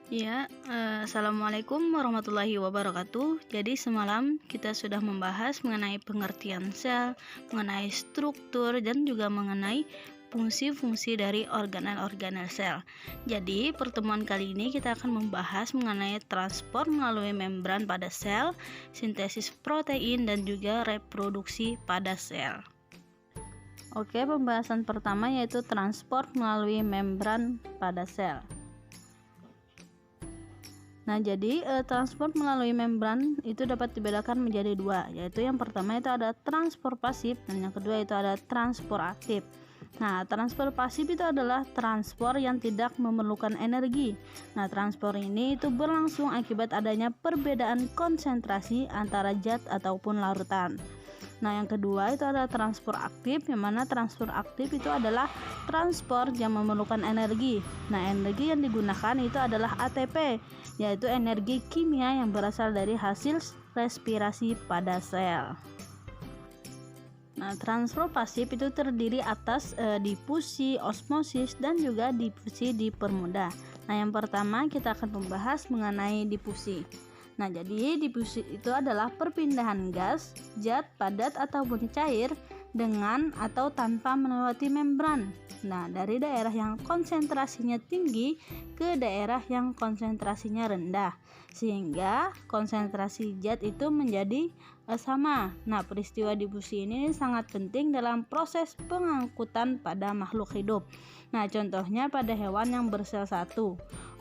Ya, Assalamualaikum warahmatullahi wabarakatuh. Jadi semalam kita sudah membahas mengenai pengertian sel, mengenai struktur, dan juga mengenai fungsi-fungsi dari organel-organel sel. Jadi pertemuan kali ini kita akan membahas mengenai transport melalui membran pada sel, sintesis protein, dan juga reproduksi pada sel. Oke, pembahasan pertama yaitu transport melalui membran pada sel. Nah, jadi transport melalui membran itu dapat dibedakan menjadi dua, yaitu yang pertama itu ada transport pasif dan yang kedua itu ada transport aktif. Nah, transport pasif itu adalah transport yang tidak memerlukan energi. Nah, transport ini itu berlangsung akibat adanya perbedaan konsentrasi antara zat ataupun larutan. Nah, yang kedua itu ada transport aktif, yang mana transport aktif itu adalah transport yang memerlukan energi. Nah, energi yang digunakan itu adalah ATP, yaitu energi kimia yang berasal dari hasil respirasi pada sel. Nah, transport pasif itu terdiri atas difusi, osmosis, dan juga difusi dipermudah. Nah, yang pertama kita akan membahas mengenai difusi. Nah, jadi difusi itu adalah perpindahan gas, zat, padat ataupun cair dengan atau tanpa melewati membran. Nah, dari daerah yang konsentrasinya tinggi ke daerah yang konsentrasinya rendah, sehingga konsentrasi zat itu menjadi sama. Nah, peristiwa difusi ini sangat penting dalam proses pengangkutan pada makhluk hidup. Nah, contohnya pada hewan yang bersel satu.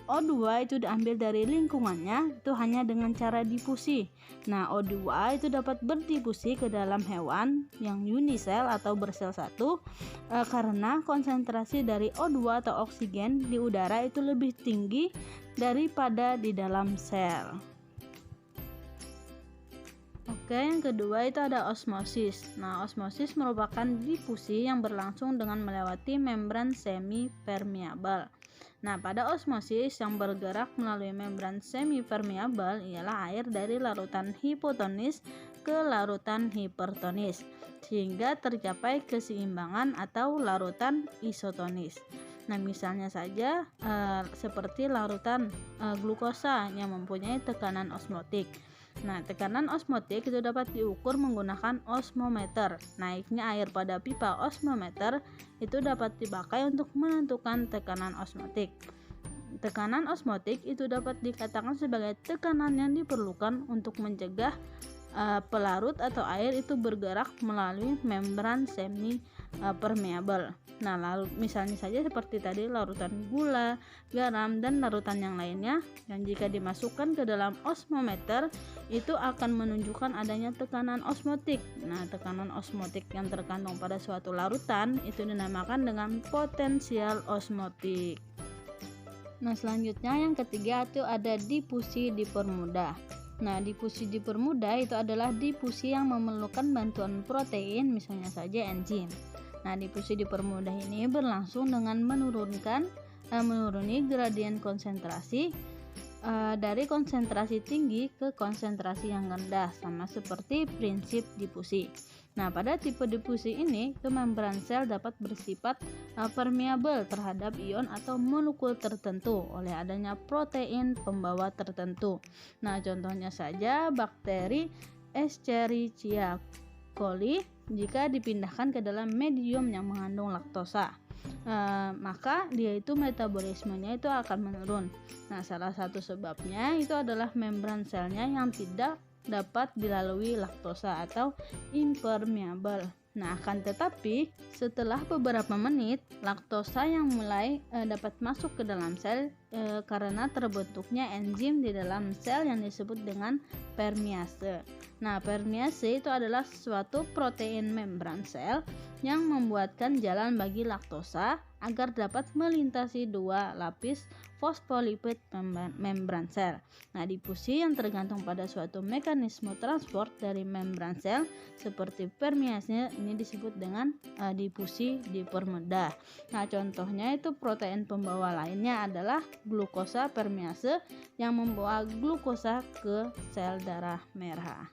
O2 itu diambil dari lingkungannya itu hanya dengan cara difusi. Nah, O2 itu dapat berdifusi ke dalam hewan yang unisel atau bersel satu karena konsentrasi dari O2 atau oksigen di udara itu lebih tinggi daripada di dalam sel. Oke, yang kedua itu ada osmosis. Nah, osmosis merupakan difusi yang berlangsung dengan melewati membran semi permeabel. Nah, pada osmosis yang bergerak melalui membran semi permeabel ialah air dari larutan hipotonis ke larutan hipertonis, sehingga tercapai keseimbangan atau larutan isotonis. Nah, misalnya saja seperti larutan glukosa yang mempunyai tekanan osmotik. Nah, tekanan osmotik itu dapat diukur menggunakan osmometer. Naiknya air pada pipa osmometer itu dapat dipakai untuk menentukan tekanan osmotik. Tekanan osmotik itu dapat dikatakan sebagai tekanan yang diperlukan untuk mencegah pelarut atau air itu bergerak melalui membran semi permeabel. Nah, lalu misalnya saja seperti tadi larutan gula, garam, dan larutan yang lainnya yang jika dimasukkan ke dalam osmometer itu akan menunjukkan adanya tekanan osmotik. Nah, tekanan osmotik yang terkandung pada suatu larutan itu dinamakan dengan potensial osmotik. Nah, selanjutnya yang ketiga itu ada difusi dipermudah. Nah, difusi dipermudah itu adalah difusi yang memerlukan bantuan protein, misalnya saja enzim. Nah, difusi dipermudah ini berlangsung dengan menuruni gradien konsentrasi dari konsentrasi tinggi ke konsentrasi yang rendah, sama seperti prinsip difusi. Nah, pada tipe difusi ini, membran sel dapat bersifat permeabel terhadap ion atau molekul tertentu oleh adanya protein pembawa tertentu. Nah, contohnya saja bakteri Escherichia coli jika dipindahkan ke dalam medium yang mengandung laktosa. Maka dia itu metabolismenya itu akan menurun. Nah, salah satu sebabnya itu adalah membran selnya yang tidak dapat dilalui laktosa atau impermeable. Nah, akan tetapi setelah beberapa menit laktosa yang mulai dapat masuk ke dalam sel karena terbentuknya enzim di dalam sel yang disebut dengan permease. Nah, permease itu adalah suatu protein membran sel yang membuatkan jalan bagi laktosa agar dapat melintasi dua lapis fosfolipid membran sel. Nah, difusi yang tergantung pada suatu mekanisme transport dari membran sel seperti permease ini disebut dengan difusi dipermudah. Nah, contohnya itu protein pembawa lainnya adalah glukosa permease yang membawa glukosa ke sel darah merah.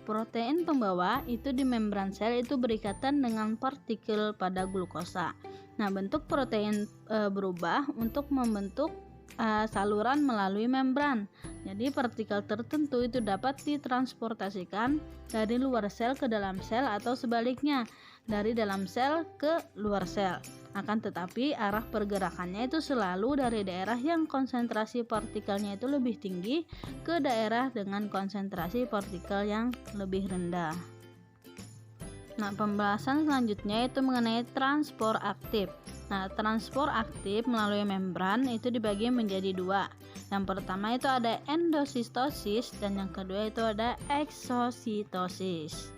Protein pembawa itu di membran sel itu berikatan dengan partikel pada glukosa. Nah, bentuk protein berubah untuk membentuk saluran melalui membran. Jadi partikel tertentu itu dapat ditransportasikan dari luar sel ke dalam sel atau sebaliknya, dari dalam sel ke luar sel. Akan tetapi arah pergerakannya itu selalu dari daerah yang konsentrasi partikelnya itu lebih tinggi ke daerah dengan konsentrasi partikel yang lebih rendah. Nah, pembahasan selanjutnya itu mengenai transport aktif. Nah, transport aktif melalui membran itu dibagi menjadi dua. Yang pertama itu ada endositosis dan yang kedua itu ada eksositosis.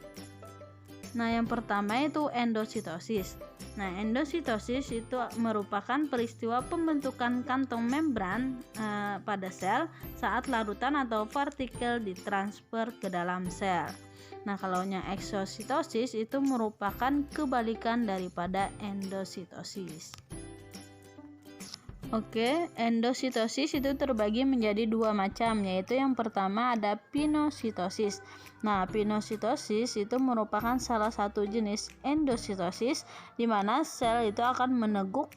Nah, yang pertama itu endositosis. Nah, endositosis itu merupakan peristiwa pembentukan kantong membran pada sel saat larutan atau partikel ditransfer ke dalam sel. Nah, kalau yang eksositosis itu merupakan kebalikan daripada endositosis. Oke, endositosis itu terbagi menjadi dua macam, yaitu yang pertama ada pinositosis. Nah, pinositosis itu merupakan salah satu jenis endositosis di mana sel itu akan meneguk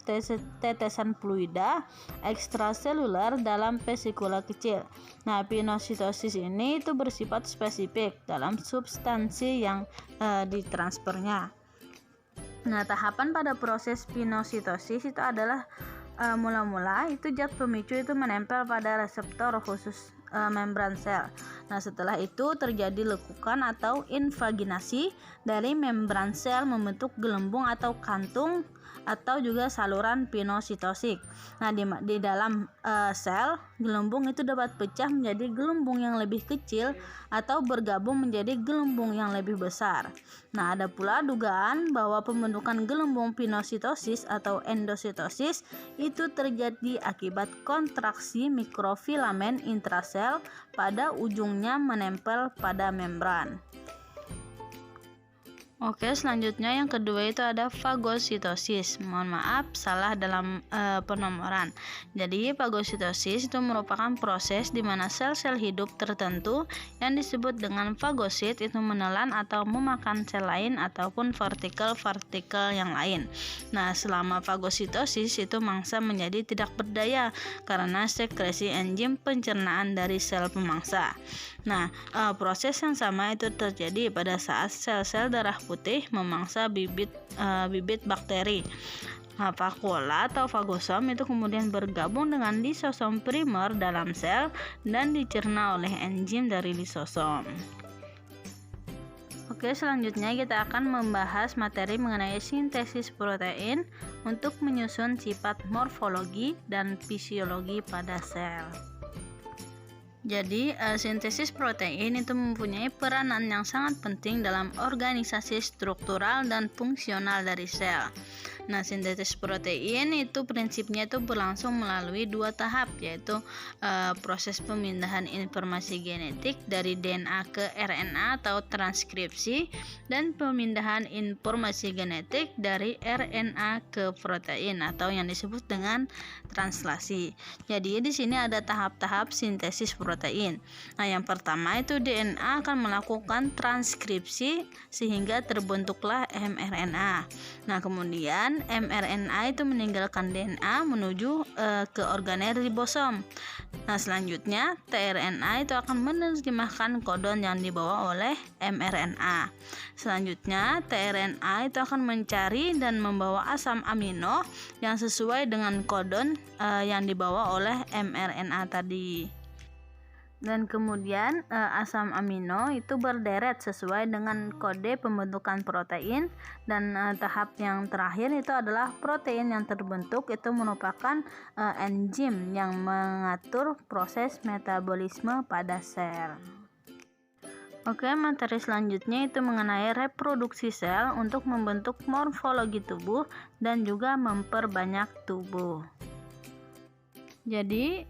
tetesan fluida ekstraseluler dalam vesikula kecil. Nah, pinositosis ini itu bersifat spesifik dalam substansi yang ditransfernya. Nah, tahapan pada proses pinositosis itu adalah mula-mula itu zat pemicu itu menempel pada reseptor khusus membran sel. Nah, setelah itu terjadi lekukan atau invaginasi dari membran sel membentuk gelembung atau kantung atau juga saluran pinositosik. Nah, di dalam sel, gelembung itu dapat pecah menjadi gelembung yang lebih kecil atau bergabung menjadi gelembung yang lebih besar. Nah, ada pula dugaan bahwa pembentukan gelembung pinositosis atau endositosis itu terjadi akibat kontraksi mikrofilamen intrasel pada ujungnya menempel pada membran. Oke, selanjutnya yang kedua itu ada fagositosis. Mohon maaf, salah dalam penomoran. Jadi, fagositosis itu merupakan proses di mana sel-sel hidup tertentu yang disebut dengan fagosit itu menelan atau memakan sel lain ataupun partikel-partikel yang lain. Nah, selama fagositosis itu mangsa menjadi tidak berdaya karena sekresi enzim pencernaan dari sel pemangsa. Nah, proses yang sama itu terjadi pada saat sel-sel darah putih memangsa bibit bakteri. Nah, vakuola atau fagosom itu kemudian bergabung dengan lisosom primer dalam sel dan dicerna oleh enzim dari lisosom. Oke, selanjutnya kita akan membahas materi mengenai sintesis protein untuk menyusun sifat morfologi dan fisiologi pada sel. Jadi, sintesis protein itu mempunyai peranan yang sangat penting dalam organisasi struktural dan fungsional dari sel. Nah, sintesis protein itu prinsipnya itu berlangsung melalui dua tahap, yaitu proses pemindahan informasi genetik dari DNA ke RNA atau transkripsi dan pemindahan informasi genetik dari RNA ke protein atau yang disebut dengan translasi. Jadi di sini ada tahap-tahap sintesis protein. Nah, yang pertama itu DNA akan melakukan transkripsi sehingga terbentuklah mRNA. Nah, kemudian mRNA itu meninggalkan DNA menuju ke organel ribosom. Nah, selanjutnya tRNA itu akan menerjemahkan kodon yang dibawa oleh mRNA. Selanjutnya tRNA itu akan mencari dan membawa asam amino yang sesuai dengan kodon yang dibawa oleh mRNA tadi. Dan kemudian asam amino itu berderet sesuai dengan kode pembentukan protein, dan tahap yang terakhir itu adalah protein yang terbentuk itu merupakan enzim yang mengatur proses metabolisme pada sel. Oke, materi selanjutnya itu mengenai reproduksi sel untuk membentuk morfologi tubuh dan juga memperbanyak tubuh. Jadi,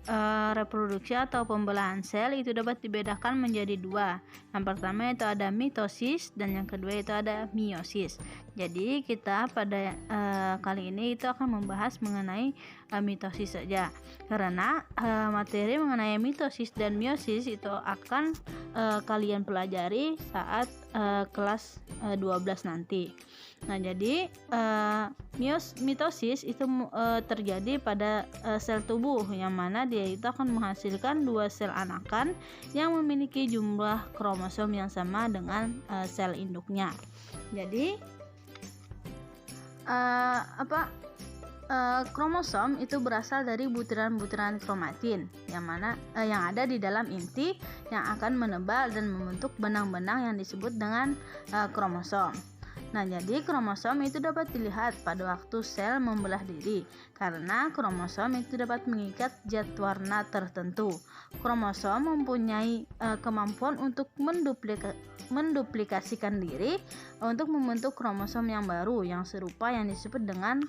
reproduksi atau pembelahan sel itu dapat dibedakan menjadi dua. Yang pertama itu ada mitosis dan yang kedua itu ada meiosis. Jadi, kita pada kali ini itu akan membahas mengenai mitosis saja. Karena materi mengenai mitosis dan meiosis itu akan kalian pelajari saat kelas 12 nanti. Nah, jadi mitosis itu terjadi pada sel tubuh, yang mana dia itu akan menghasilkan 2 sel anakan yang memiliki jumlah kromosom yang sama dengan sel induknya. Jadi kromosom itu berasal dari butiran-butiran kromatin yang ada di dalam inti yang akan menebal dan membentuk benang-benang yang disebut dengan kromosom. Nah, jadi kromosom itu dapat dilihat pada waktu sel membelah diri karena kromosom itu dapat mengikat zat warna tertentu. Kromosom mempunyai kemampuan untuk menduplikasikan diri untuk membentuk kromosom yang baru yang serupa yang disebut dengan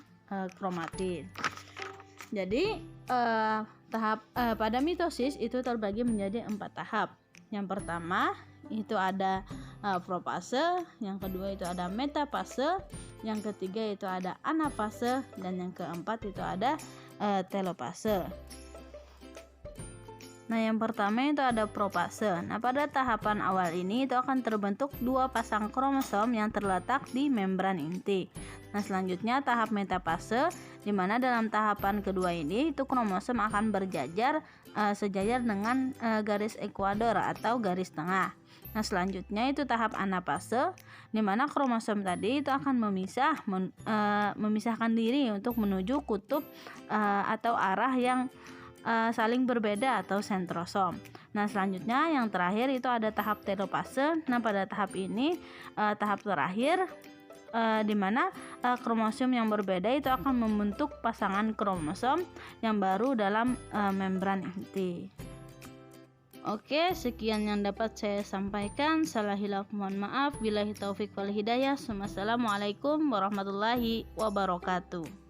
kromatin. Jadi pada mitosis itu terbagi menjadi 4 tahap. Yang pertama itu ada profase, yang kedua itu ada metafase, yang ketiga itu ada anafase, dan yang keempat itu ada telopase. Nah, yang pertama itu ada profase. Nah, pada tahapan awal ini itu akan terbentuk 2 pasang kromosom yang terletak di membran inti. Nah, selanjutnya tahap metafase, di mana dalam tahapan kedua ini itu kromosom akan berjajar sejajar dengan garis ekuador atau garis tengah. Nah, selanjutnya itu tahap anafase, di mana kromosom tadi itu akan memisahkan diri untuk menuju kutub atau arah yang saling berbeda atau sentrosom. Nah, selanjutnya yang terakhir itu ada tahap telopase. Nah, pada tahap ini tahap terakhir di mana kromosom yang berbeda itu akan membentuk pasangan kromosom yang baru dalam membran inti. Oke, sekian yang dapat saya sampaikan. Salah hilaf mohon maaf. Billahi taufik wal hidayah. Wassalamualaikum warahmatullahi wabarakatuh.